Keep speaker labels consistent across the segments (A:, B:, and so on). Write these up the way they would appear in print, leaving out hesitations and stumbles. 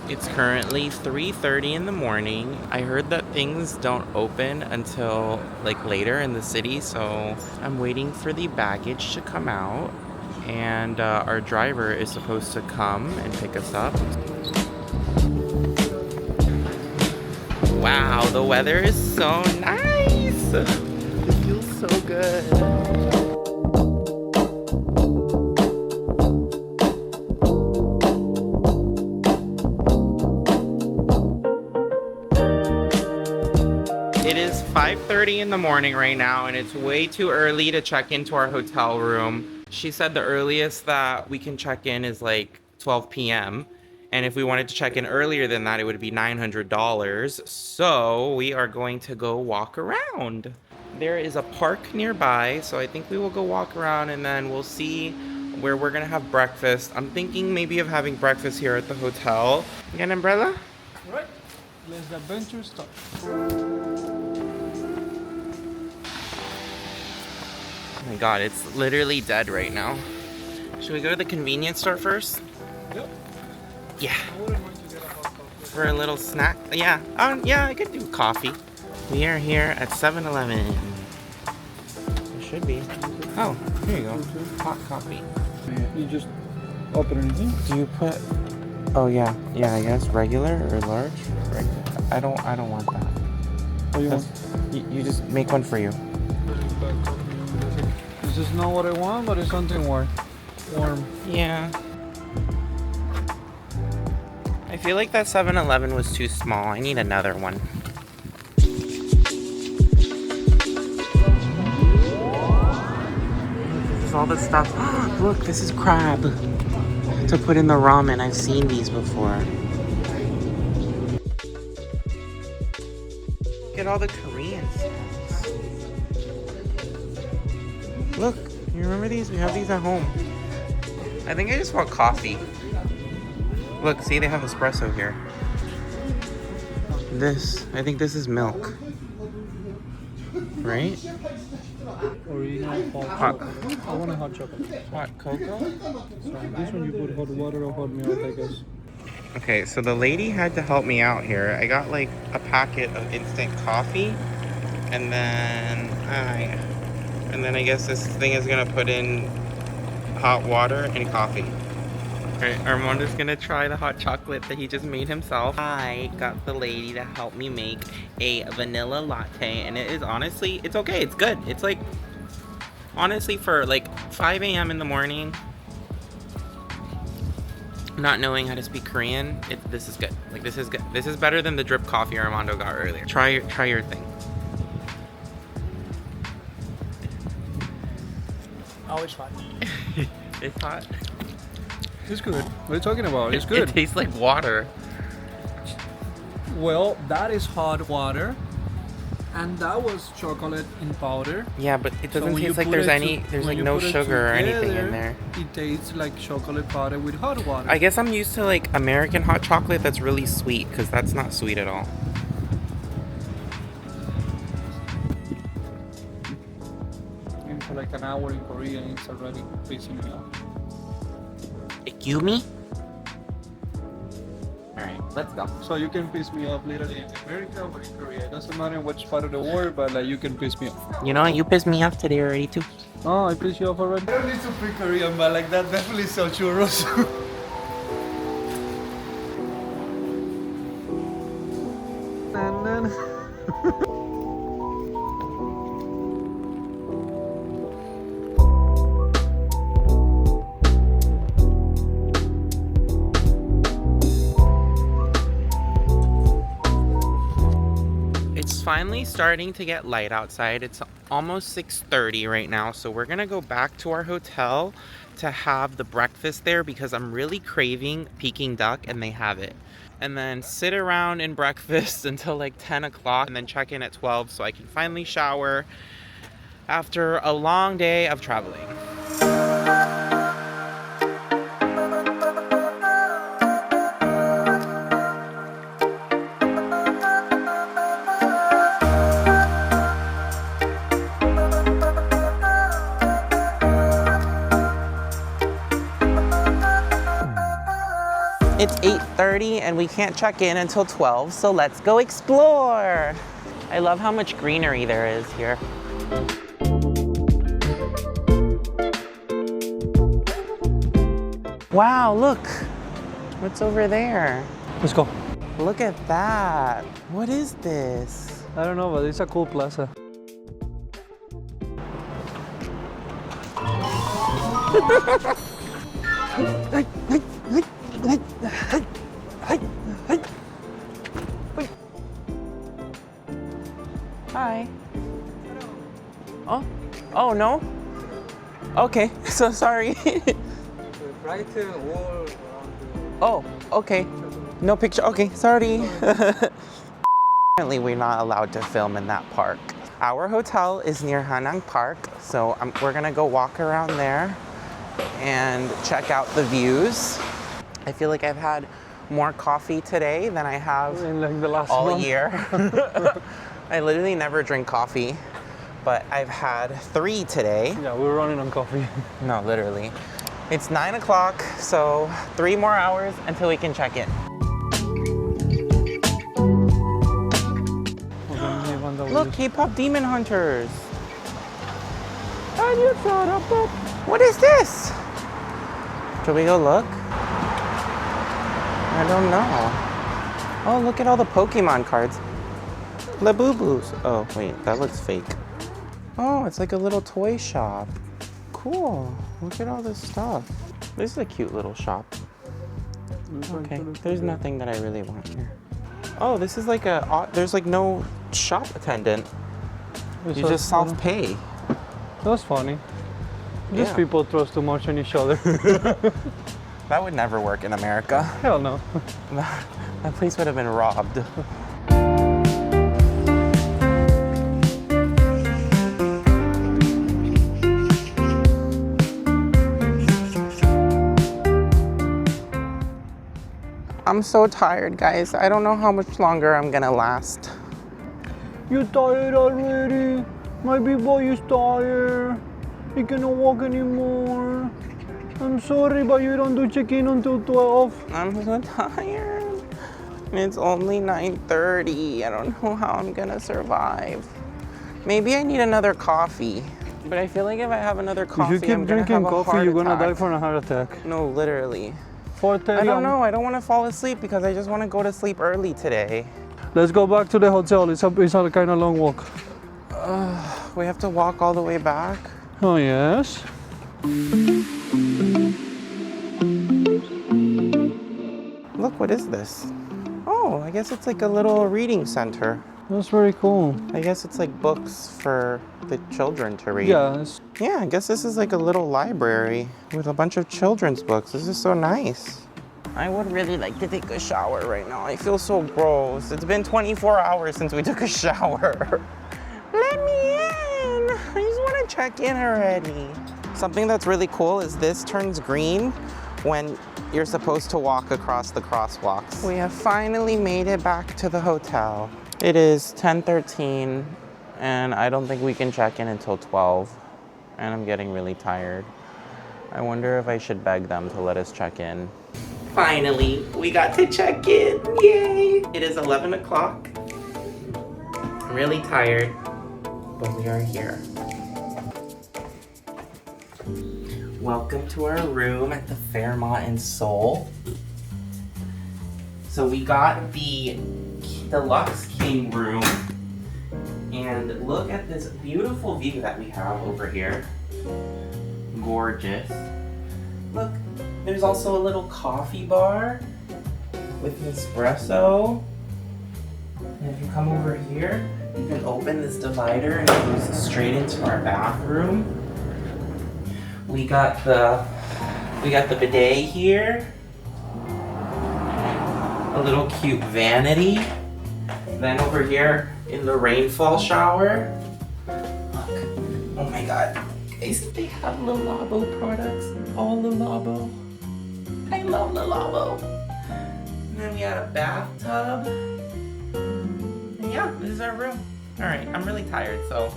A: It's currently 3:30 in the morning. I heard that things don't open until like later in the city, so I'm waiting for the baggage to come out. And our driver is supposed to come and pick us up. Wow, the weather is so nice. It feels so good. It is 5:30 in the morning right now, and it's way too early to check into our hotel room. She said the earliest that we can check in is like 12 p.m. And if we wanted to check in earlier than that, it would be $900. So we are going to go walk around. There is a park nearby, so I think we will go walk around and then we'll see where we're gonna have breakfast. I'm thinking maybe of having breakfast here at the hotel. You got an umbrella?
B: Right. Let's adventure start.
A: Oh my god, it's literally dead right now. Should we go to the convenience store first?
B: Yep.
A: Yeah.
B: I wouldn't mind to get a hot coffee.
A: For a little snack? Yeah. Yeah, I could do coffee. We are here at 7-Eleven. It should be. Oh, here you go. Hot coffee.
B: You just open it in here.
A: Do you put... Oh, yeah. Yeah, I guess regular or large? Regular. I don't want that.
B: What do you want?
A: You just make one for you.
B: This is not what I want, but it's something warm.
A: Yeah. I feel like that 7-Eleven was too small. I need another one. This is all the stuff. Look, this is crab. To put in the ramen. I've seen these before. Look at all the Korean snacks. Look, you remember these? We have these at home. I think I just want coffee. Look, see, they have espresso here. I think this is milk. Right?
B: Original
A: Hot.
B: I want a hot chocolate.
A: Hot cocoa?
B: So this one you put hot water or hot milk, I guess.
A: Okay, so the lady had to help me out here. I got like a packet of instant coffee, and then I guess this thing is gonna put in hot water and coffee. Alright, Armando's gonna try the hot chocolate that he just made himself. I got the lady to help me make a vanilla latte, and it is honestly, it's okay, it's good. It's like, honestly, for like 5 a.m. in the morning, not knowing how to speak Korean, this is good. Like, this is good. This is better than the drip coffee Armando got earlier. Try your thing.
B: Oh, it's hot.
A: It's hot.
B: It's good. What are you talking about? It's good.
A: It tastes like water.
B: Well, that is hot water. And that was chocolate in powder.
A: Yeah, but it
B: So
A: doesn't
B: when you
A: taste like
B: put
A: there's
B: it
A: there's
B: when
A: like
B: you
A: no
B: put it
A: sugar or anything in
B: together,
A: there.
B: It tastes like chocolate powder with hot water.
A: I guess I'm used to like American hot chocolate that's really sweet, because that's not sweet at all.
B: And for like an hour in Korea, it's already pissing me off.
A: Yumi? Alright, let's go.
B: So you can piss me off literally in America or in Korea. It doesn't matter which part of the world, but like you can piss me off.
A: You know, you pissed me off today already too.
B: Oh, I pissed you off already? I don't need to speak Korean, but like that definitely sell churros.
A: It's finally starting to get light outside. It's almost 6:30 right now, so we're gonna go back to our hotel to have the breakfast there because I'm really craving Peking duck and they have it. And then sit around and breakfast until like 10 o'clock and then check in at 12 so I can finally shower after a long day of traveling. It's 8:30 and we can't check in until 12, so let's go explore. I love how much greenery there is here. Wow, look. What's over there?
B: Let's go.
A: Look at that. What is this?
B: I don't know, but it's a cool plaza.
A: Hi. Oh, oh no. Okay, so sorry.
B: Right wall.
A: Oh, okay. No picture. Okay, sorry. Apparently, we're not allowed to film in that park. Our hotel is near Hangang Park, so we're gonna go walk around there and check out the views. I feel like I've had more coffee today than I have
B: In like the last
A: all
B: month.
A: year. I literally never drink coffee, but I've had 3 today.
B: Yeah, we're running on coffee.
A: No, literally. It's 9 o'clock, so 3 more hours until we can check in. Look, K-pop Demon Hunters. What is this? Should we go look? I don't know. Oh, look at all the Pokemon cards. Labubu's. Oh, wait, that looks fake. Oh, it's like a little toy shop. Cool. Look at all this stuff. This is a cute little shop. Okay, there's nothing that I really want here. Oh, this is like there's like no shop attendant. You just self-pay.
B: That's funny. These
A: Yeah.
B: people trust too much on each other.
A: That would never work in America.
B: Hell no.
A: That place would have been robbed. I'm so tired, guys. I don't know how much longer I'm gonna last.
B: You tired already? My big boy is tired. He cannot walk anymore. I'm sorry, but you don't do check-in until 12.
A: I'm so tired. It's only 9:30. I don't know how I'm gonna survive. Maybe I need another coffee. But I feel like if I have another coffee,
B: If you keep
A: I'm gonna have
B: drinking
A: a
B: coffee,
A: heart
B: you're gonna die
A: attack.
B: from a heart attack.
A: No, literally.
B: 4:30.
A: I don't know. I don't want to fall asleep because I just want to go to sleep early today.
B: Let's go back to the hotel. It's a kind of long walk.
A: We have to walk all the way back.
B: Oh yes.
A: Look, what is this? Oh, I guess it's like a little reading center.
B: That's very cool.
A: I guess it's like books for the children to read.
B: Yeah.
A: Yeah, I guess this is like a little library with a bunch of children's books. This is so nice. I would really like to take a shower right now. I feel so gross. It's been 24 hours since we took a shower. Let me in. I just want to check in already. Something that's really cool is this turns green when you're supposed to walk across the crosswalks. We have finally made it back to the hotel. It is 10:13 and I don't think we can check in until 12. And I'm getting really tired. I wonder if I should beg them to let us check in. Finally, we got to check in. Yay! It is 11 o'clock. I'm really tired, but we are here. Welcome to our room at the Fairmont in Seoul. So we got the deluxe king room. And look at this beautiful view that we have over here. Gorgeous. Look, there's also a little coffee bar with espresso. And if you come over here, you can open this divider and it goes straight into our bathroom. We got the bidet here. A little cute vanity. Then over here in the rainfall shower. Look. Oh my god. Guys, they have Le Labo products. All Le Labo. I love Le Labo. And then we had a bathtub. And yeah, this is our room. Alright, I'm really tired, so.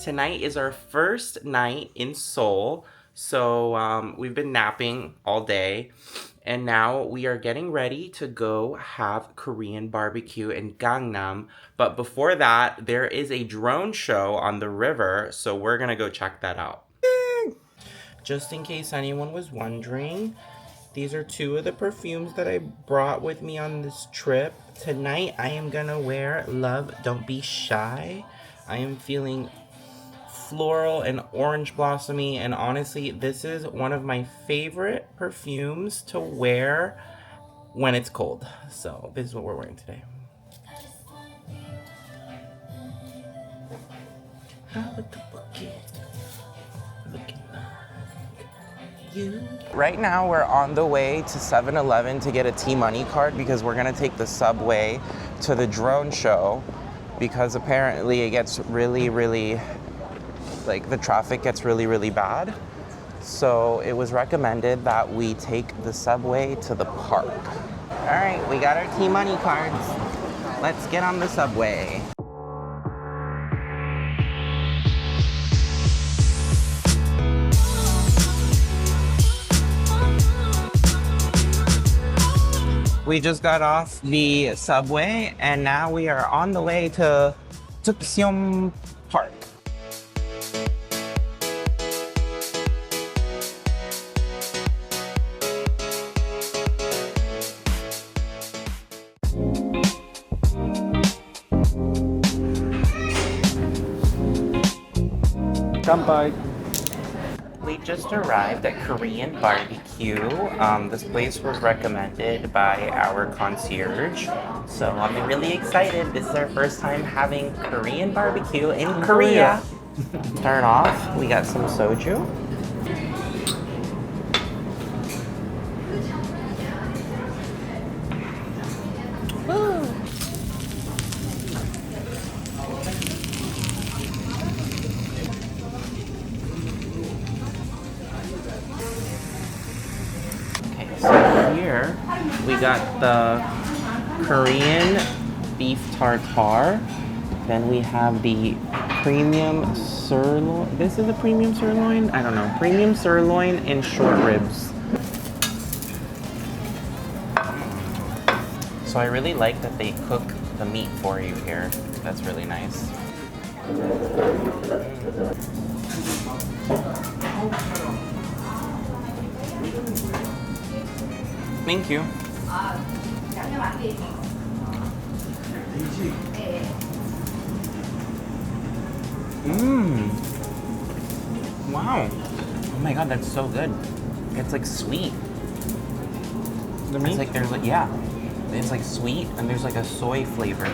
A: Tonight is our first night in Seoul. So we've been napping all day. And now we are getting ready to go have Korean barbecue in Gangnam. But before that, there is a drone show on the river. So we're going to go check that out. Just in case anyone was wondering, these are two of the perfumes that I brought with me on this trip. Tonight, I am gonna wear Love Don't Be Shy. I am feeling floral and orange blossomy, and honestly, this is one of my favorite perfumes to wear when it's cold. So this is what we're wearing today. Right now we're on the way to 7-Eleven to get a T-Money card because we're gonna take the subway to the drone show because apparently it gets really, like the traffic gets really bad. So it was recommended that we take the subway to the park. All right, we got our T-Money cards. Let's get on the subway. We just got off the subway and now we are on the way to Seoul Park.
B: Kanpai.
A: We just arrived at Korean barbecue. This place was recommended by our concierge. So I'm really excited. This is our first time having Korean barbecue in Korea. Start off, we got some soju. Here we got the Korean beef tartare. Then we have the premium sirloin. This is a premium sirloin? I don't know. Premium sirloin and short ribs. So I really like that they cook the meat for you here. That's really nice. Thank you. Wow. Oh my god, that's so good. It's like sweet.
B: The meat?
A: It's like there's like, yeah. It's like sweet and there's like a soy flavor.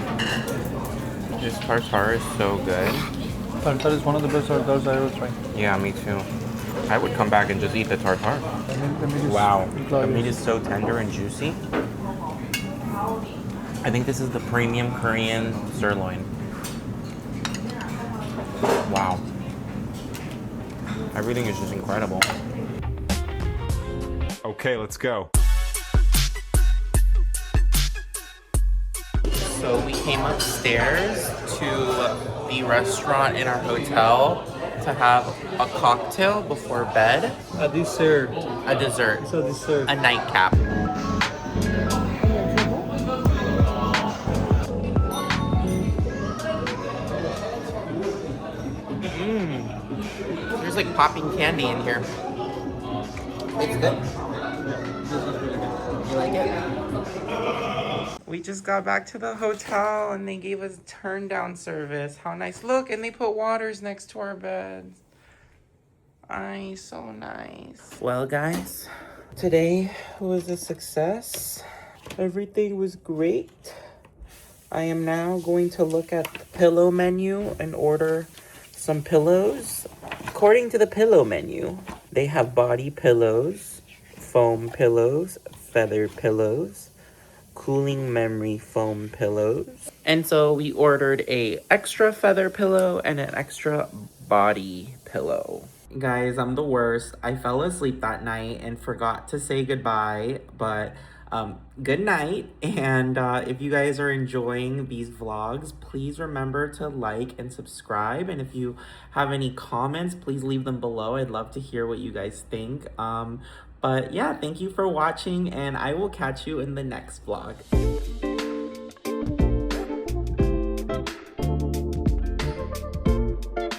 A: This tartare is so good.
B: Tartare is one of the best tartares I ever tried.
A: Yeah, me too. I would come back and just eat the tartare.
B: The meat is
A: Wow. The
B: glorious.
A: meat is so tender and juicy. I think this is the premium Korean sirloin. Wow. Everything is just incredible.
C: Okay, let's go.
A: So we came upstairs to the restaurant in our hotel to have a cocktail before bed,
B: A dessert.
A: a dessert,
B: It's a dessert.
A: a nightcap. There's like popping candy in here. It's good. You like it? We just got back to the hotel and they gave us turn down service. How nice. Look, and they put waters next to our beds. Ay, so nice. Well, guys, today was a success. Everything was great. I am now going to look at the pillow menu and order some pillows. According to the pillow menu, they have body pillows, foam pillows, feather pillows, cooling memory foam pillows. And so we ordered a extra feather pillow and an extra body pillow. Guys, I'm the worst. I fell asleep that night and forgot to say goodbye, but Good night. And if you guys are enjoying these vlogs, please remember to like and subscribe. And if you have any comments, please leave them below. I'd love to hear what you guys think. But yeah, thank you for watching, and I will catch you in the next vlog.